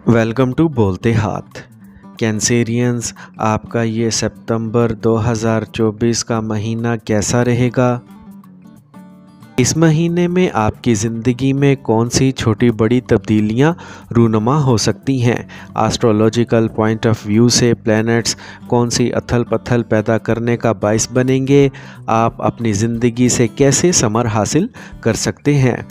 Welcome to बोलते हाथ। Cancerians, आपका ये सितंबर 2024 का महीना कैसा रहेगा? इस महीने में आपकी ज़िंदगी में कौन सी छोटी बड़ी तब्दीलियां रूनुमा हो सकती हैं? एस्ट्रोलॉजिकल पॉइंट ऑफ व्यू से प्लैनेट्स कौन सी अथल पथल पैदा करने का बायस बनेंगे? आप अपनी ज़िंदगी से कैसे समर हासिल कर सकते हैं?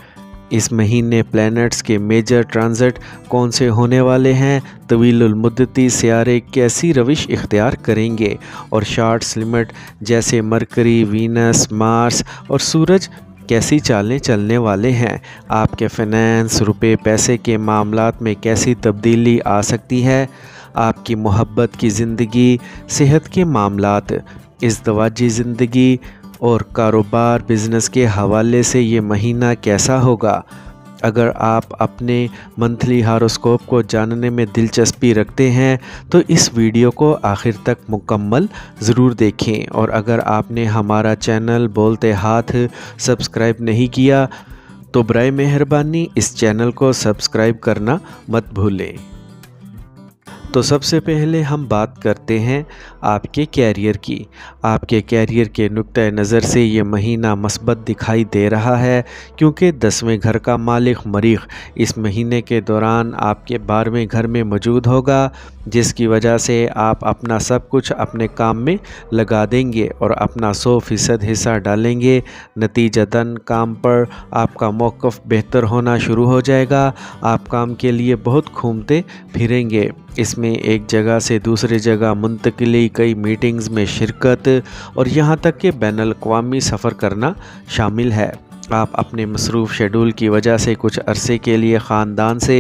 इस महीने प्लैनेट्स के मेजर ट्रांजिट कौन से होने वाले हैं? तवीलुल मुद्दती सियारे कैसी रविश इख्तियार करेंगे? और शॉर्ट्स लिमिट जैसे मरकरी, वीनस, मार्स और सूरज कैसी चालें चलने वाले हैं? आपके फाइनेंस, रुपए पैसे के मामलात में कैसी तब्दीली आ सकती है? आपकी मोहब्बत की ज़िंदगी, सेहत के मामलात, इज़्दवाजी ज़िंदगी और कारोबार बिज़नेस के हवाले से ये महीना कैसा होगा? अगर आप अपने मंथली हॉरोस्कोप को जानने में दिलचस्पी रखते हैं तो इस वीडियो को आखिर तक मुकम्मल ज़रूर देखें। और अगर आपने हमारा चैनल बोलते हाथ सब्सक्राइब नहीं किया तो बराए मेहरबानी इस चैनल को सब्सक्राइब करना मत भूलें। तो सबसे पहले हम बात करते हैं आपके कैरियर की। आपके कैरियर के नुक्ते नज़र से ये महीना मस्बत दिखाई दे रहा है, क्योंकि 10वें घर का मालिक मरीख इस महीने के दौरान आपके 12वें घर में मौजूद होगा, जिसकी वजह से आप अपना सब कुछ अपने काम में लगा देंगे और अपना 100% हिस्सा डालेंगे। नतीजतन काम पर आपका मौक़िफ़ बेहतर होना शुरू हो जाएगा। आप काम के लिए बहुत घूमते फिरेंगे। इसमें एक जगह से दूसरी जगह मुंतकिली, कई मीटिंग्स में शिरकत और यहाँ तक कि बैनुल अक़वामी सफ़र करना शामिल है। आप अपने मसरूफ़ शेड्यूल की वजह से कुछ अरसे के लिए ख़ानदान से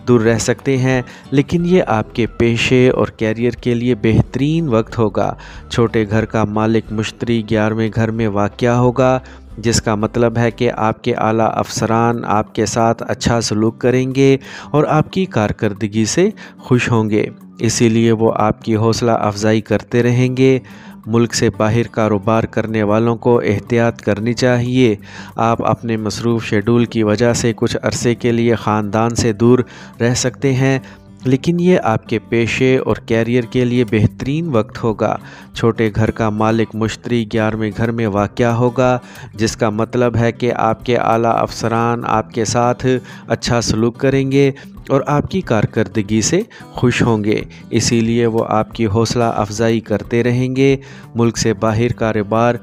दूर रह सकते हैं, लेकिन ये आपके पेशे और कैरियर के लिए बेहतरीन वक्त होगा। छोटे घर का मालिक मुश्तरी 11वें घर में वाक़या होगा, जिसका मतलब है कि आपके आला अफसरान आपके साथ अच्छा सलूक करेंगे और आपकी कारकर्दगी से खुश होंगे, इसीलिए वो आपकी हौसला अफजाई करते रहेंगे। मुल्क से बाहर कारोबार करने वालों को एहतियात करनी चाहिए। आप अपने मसरूफ़ शेड्यूल की वजह से कुछ अरसे के लिए ख़ानदान से दूर रह सकते हैं, लेकिन ये आपके पेशे और कैरियर के लिए बेहतरीन वक्त होगा। छोटे घर का मालिक मुश्तरी 11वें घर में वाक़या होगा, जिसका मतलब है कि आपके आला अफसरान आपके साथ अच्छा सलूक करेंगे और आपकी कारकर्दगी से खुश होंगे, इसीलिए वो आपकी हौसला अफजाई करते रहेंगे। मुल्क से बाहर कारोबार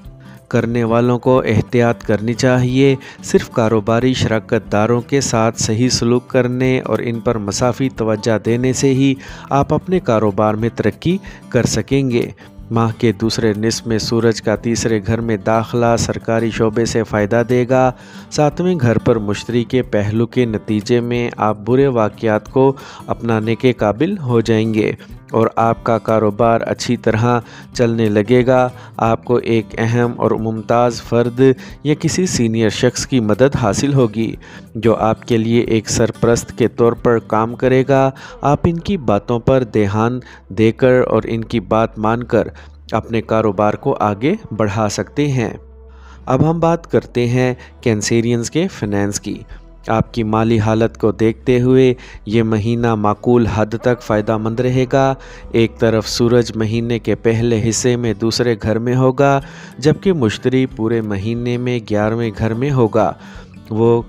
करने वालों को एहतियात करनी चाहिए। सिर्फ़ कारोबारी शराकत दारों के साथ सही सलूक करने और इन पर मसाफ़ी तवज्जो देने से ही आप अपने कारोबार में तरक्की कर सकेंगे। माह के दूसरे निस्फ़ में सूरज का तीसरे घर में दाखिला सरकारी शोबे से फ़ायदा देगा। 7वें घर पर मुश्तरी के पहलू के नतीजे में आप बुरे वाक़यात को अपनाने के काबिल हो जाएंगे और आपका कारोबार अच्छी तरह चलने लगेगा। आपको एक अहम और मुमताज़ फ़र्द या किसी सीनियर शख्स की मदद हासिल होगी, जो आपके लिए एक सरपरस्त के तौर पर काम करेगा। आप इनकी बातों पर ध्यान देकर और इनकी बात मानकर अपने कारोबार को आगे बढ़ा सकते हैं। अब हम बात करते हैं कैंसेरियंस के फाइनेंस की। आपकी माली हालत को देखते हुए ये महीना माकूल हद तक फ़ायदा मंद रहेगा। एक तरफ सूरज महीने के पहले हिस्से में दूसरे घर में होगा, जबकि मुश्तरी पूरे महीने में 11वें घर में होगा। वो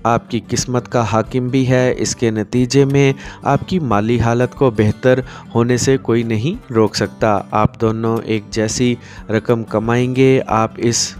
आपकी किस्मत का हाकिम भी है। इसके नतीजे में आपकी माली हालत को बेहतर होने से कोई नहीं रोक सकता। आप दोनों एक जैसी रकम कमाएंगे। आप इस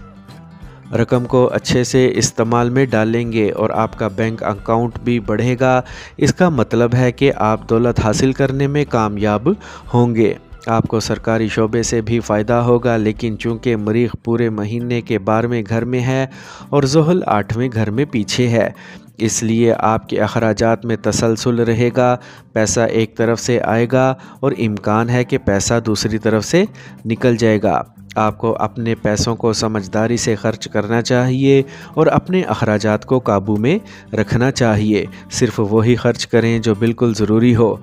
रकम को अच्छे से इस्तेमाल में डालेंगे और आपका बैंक अकाउंट भी बढ़ेगा। इसका मतलब है कि आप दौलत हासिल करने में कामयाब होंगे। आपको सरकारी शोबे से भी फ़ायदा होगा, लेकिन चूंकि मरीख पूरे महीने के 12वें घर में है और ज़ुहल 8वें घर में पीछे है, इसलिए आपके अखराजात में तसलसल रहेगा। पैसा एक तरफ से आएगा और इम्कान है कि पैसा दूसरी तरफ से निकल जाएगा। आपको अपने पैसों को समझदारी से खर्च करना चाहिए और अपने अखराजात को काबू में रखना चाहिए। सिर्फ़ वही खर्च करें जो बिल्कुल ज़रूरी हो।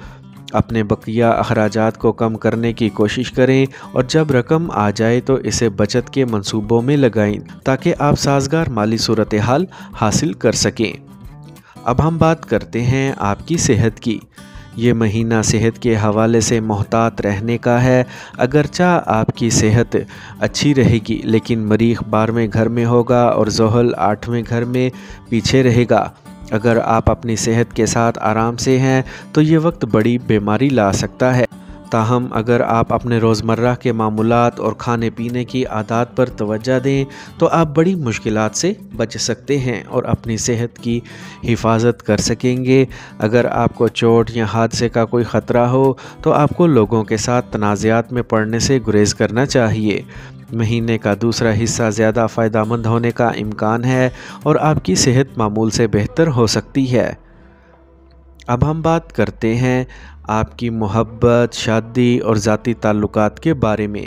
अपने बकिया अखराजात को कम करने की कोशिश करें और जब रकम आ जाए तो इसे बचत के मंसूबों में लगाएं, ताकि आप साजगार माली सूरत हाल हासिल कर सकें। अब हम बात करते हैं आपकी सेहत की। یہ مہینہ صحت کے حوالے سے محتاط رہنے کا ہے۔ اگرچہ آپ کی صحت اچھی رہے گی لیکن مریخ 12ویں گھر میں ہوگا اور زحل 8ویں گھر میں پیچھے رہے گا۔ اگر آپ اپنی صحت کے ساتھ آرام سے ہیں تو یہ وقت بڑی بیماری لا سکتا ہے۔ تاہم اگر آپ اپنے روزمرہ کے معمولات اور کھانے پینے کی عادات پر توجہ دیں تو آپ بڑی مشکلات سے بچ سکتے ہیں اور اپنی صحت کی حفاظت کر سکیں گے۔ اگر آپ کو چوٹ یا حادثے کا کوئی خطرہ ہو تو آپ کو لوگوں کے ساتھ تنازعات میں پڑنے سے گریز کرنا چاہیے۔ مہینے کا دوسرا حصہ زیادہ فائدہ مند ہونے کا امکان ہے اور آپ کی صحت معمول سے بہتر ہو سکتی ہے۔ اب ہم بات کرتے ہیں آپ کی محبت، شادی اور ذاتی تعلقات کے بارے میں۔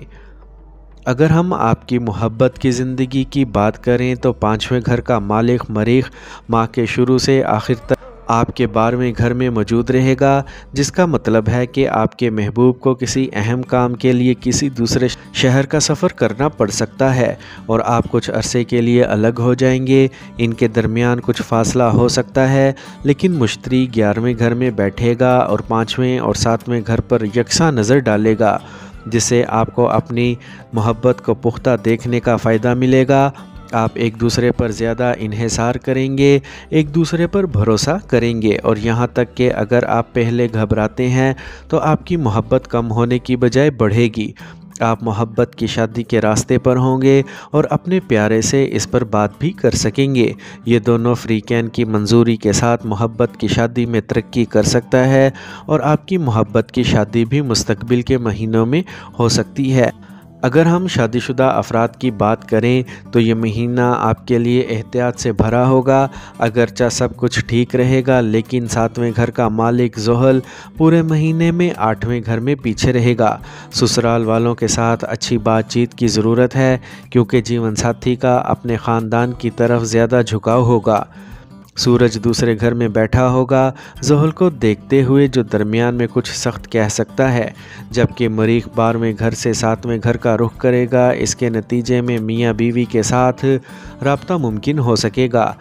اگر ہم آپ کی محبت کی زندگی کی بات کریں تو 5ویں گھر کا مالک مریخ ماہ کے شروع سے آخر تک آپ کے 12ویں گھر میں موجود رہے گا، جس کا مطلب ہے کہ آپ کے محبوب کو کسی اہم کام کے لیے کسی دوسرے شہر کا سفر کرنا پڑ سکتا ہے اور آپ کچھ عرصے کے لیے الگ ہو جائیں گے۔ ان کے درمیان کچھ فاصلہ ہو سکتا ہے لیکن مشتری 11ویں گھر میں بیٹھے گا اور 5ویں اور 7ویں گھر پر یکساں نظر ڈالے گا، جس سے آپ کو اپنی محبت کو پختہ دیکھنے کا فائدہ ملے گا۔ آپ ایک دوسرے پر زیادہ انحصار کریں گے، ایک دوسرے پر بھروسہ کریں گے اور یہاں تک کہ اگر آپ پہلے گھبراتے ہیں تو آپ کی محبت کم ہونے کی بجائے بڑھے گی۔ آپ محبت کی شادی کے راستے پر ہوں گے اور اپنے پیارے سے اس پر بات بھی کر سکیں گے۔ یہ دونوں فریقین کی منظوری کے ساتھ محبت کی شادی میں ترقی کر سکتا ہے اور آپ کی محبت کی شادی بھی مستقبل کے مہینوں میں ہو سکتی ہے۔ اگر ہم شادی شدہ افراد کی بات کریں تو یہ مہینہ آپ کے لیے احتیاط سے بھرا ہوگا۔ اگرچہ سب کچھ ٹھیک رہے گا لیکن 7ویں گھر کا مالک زحل پورے مہینے میں 8ویں گھر میں پیچھے رہے گا۔ سسرال والوں کے ساتھ اچھی بات چیت کی ضرورت ہے کیونکہ جیون ساتھی کا اپنے خاندان کی طرف زیادہ جھکاؤ ہوگا۔ سورج دوسرے گھر میں بیٹھا ہوگا، زحل کو دیکھتے ہوئے جو درمیان میں کچھ سخت کہہ سکتا ہے، جبکہ مریخ 12ویں گھر سے 7ویں گھر کا رخ کرے گا۔ اس کے نتیجے میں میاں بیوی کے ساتھ رابطہ ممکن ہو سکے گا۔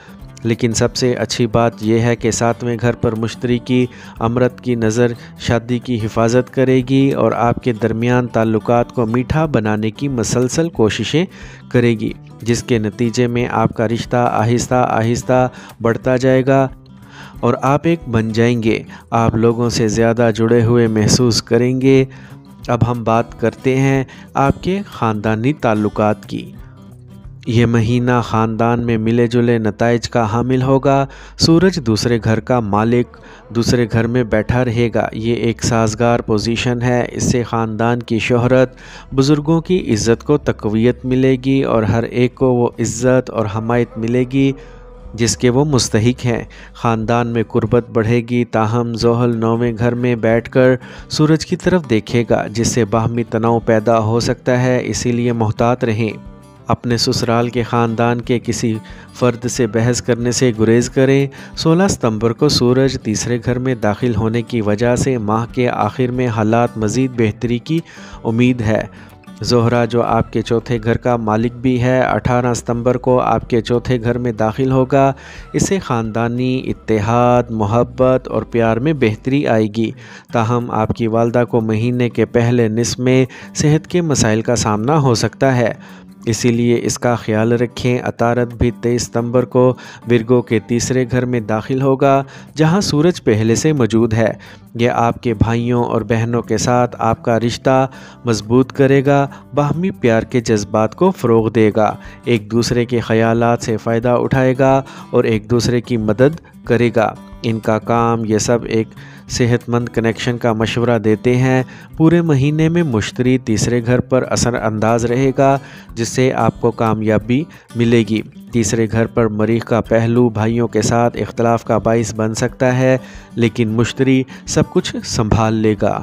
لیکن سب سے اچھی بات یہ ہے کہ 7ویں گھر پر مشتری کی امرت کی نظر شادی کی حفاظت کرے گی اور آپ کے درمیان تعلقات کو میٹھا بنانے کی مسلسل کوششیں کرے گی، جس کے نتیجے میں آپ کا رشتہ آہستہ آہستہ بڑھتا جائے گا اور آپ ایک بن جائیں گے۔ آپ لوگوں سے زیادہ جڑے ہوئے محسوس کریں گے۔ اب ہم بات کرتے ہیں آپ کے خاندانی تعلقات کی۔ یہ مہینہ خاندان میں ملے جلے نتائج کا حامل ہوگا۔ سورج دوسرے گھر کا مالک دوسرے گھر میں بیٹھا رہے گا۔ یہ ایک سازگار پوزیشن ہے۔ اس سے خاندان کی شہرت، بزرگوں کی عزت کو تقویت ملے گی اور ہر ایک کو وہ عزت اور حمایت ملے گی جس کے وہ مستحق ہیں۔ خاندان میں قربت بڑھے گی۔ تاہم زحل 9ویں گھر میں بیٹھ کر سورج کی طرف دیکھے گا جس سے باہمی تناؤ پیدا ہو سکتا ہے، اسی لیے محتاط رہیں۔ اپنے سسرال کے خاندان کے کسی فرد سے بحث کرنے سے گریز کریں۔ 16 ستمبر کو سورج تیسرے گھر میں داخل ہونے کی وجہ سے ماہ کے آخر میں حالات مزید بہتری کی امید ہے۔ زہرہ جو آپ کے چوتھے گھر کا مالک بھی ہے، 18 ستمبر کو آپ کے چوتھے گھر میں داخل ہوگا۔ اس سے خاندانی اتحاد، محبت اور پیار میں بہتری آئے گی۔ تاہم آپ کی والدہ کو مہینے کے پہلے نصف میں صحت کے مسائل کا سامنا ہو سکتا ہے، اسی لیے اس کا خیال رکھیں۔ عطارد بھی 23 ستمبر کو ورگو کے تیسرے گھر میں داخل ہوگا جہاں سورج پہلے سے موجود ہے۔ یہ آپ کے بھائیوں اور بہنوں کے ساتھ آپ کا رشتہ مضبوط کرے گا، باہمی پیار کے جذبات کو فروغ دے گا، ایک دوسرے کے خیالات سے فائدہ اٹھائے گا اور ایک دوسرے کی مدد کرے گا۔ ان کا کام یہ سب ایک صحت مند کنیکشن کا مشورہ دیتے ہیں۔ پورے مہینے میں مشتری تیسرے گھر پر اثر انداز رہے گا جس سے آپ کو کامیابی ملے گی۔ تیسرے گھر پر مریخ کا پہلو بھائیوں کے ساتھ اختلاف کا باعث بن سکتا ہے، لیکن مشتری سب کچھ سنبھال لے گا۔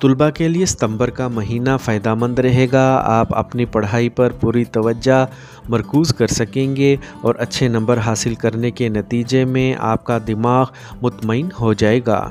طلباء کے لیے ستمبر کا مہینہ فائدہ مند رہے گا۔ آپ اپنی پڑھائی پر پوری توجہ مرکوز کر سکیں گے اور اچھے نمبر حاصل کرنے کے نتیجے میں آپ کا دماغ مطمئن ہو جائے گا۔